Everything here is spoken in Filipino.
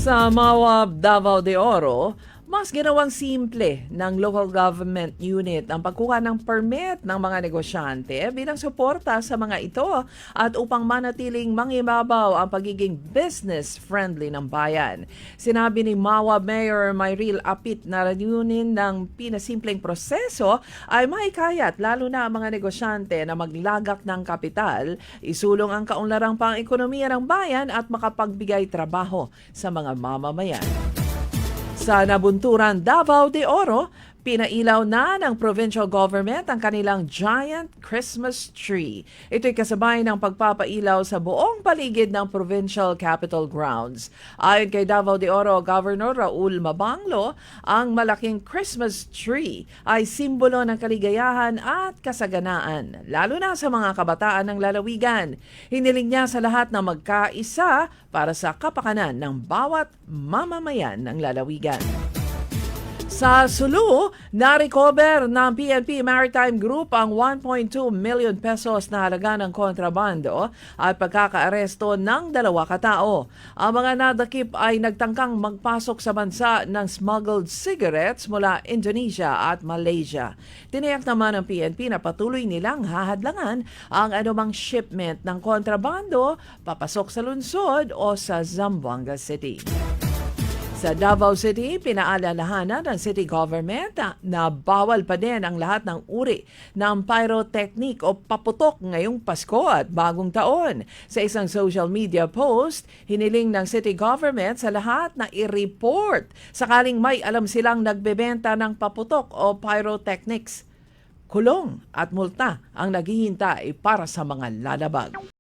Sa Mawab, Davao de Oro, mas ginawang simple ng local government unit ang pagkuha ng permit ng mga negosyante bilang suporta sa mga ito at upang manatiling mangibabaw ang pagiging business-friendly ng bayan. Sinabi ni Mawab Mayor Myril Apit na layunin ng pinasimpleng proseso ay maikayat lalo na ang mga negosyante na maglagak ng kapital, isulong ang kaunlarang pang-ekonomiya ng bayan at makapagbigay trabaho sa mga mamamayan. Sa nabunturan Davao de Oro, pinailaw na ng provincial government ang kanilang giant Christmas tree. Ito'y kasabay ng pagpapailaw sa buong paligid ng provincial capital grounds. Ayon kay Davao de Oro Governor Raul Mabanglo, ang malaking Christmas tree ay simbolo ng kaligayahan at kasaganaan, lalo na sa mga kabataan ng lalawigan. Hiniling niya sa lahat na magkaisa para sa kapakanan ng bawat mamamayan ng lalawigan. Sa Sulu, na-recover ng PNP Maritime Group ang 1.2 million pesos na halaga ng kontrabando at pagkakaaresto ng 2 katao. Ang mga nadakip ay nagtangkang magpasok sa bansa ng smuggled cigarettes mula Indonesia at Malaysia. Tiniyak naman ng PNP na patuloy nilang hahadlangan ang anumang shipment ng kontrabando papasok sa lungsod o sa Zamboanga City. Sa Davao City, pinaalalahanan ng city government na bawal pa din ang lahat ng uri ng pyrotechnic o paputok ngayong Pasko at Bagong Taon. Sa isang social media post, hiniling ng city government sa lahat na i-report sakaling may alam silang nagbebenta ng paputok o pyrotechnics. Kulong at multa ang naghihintay para sa mga lalabag.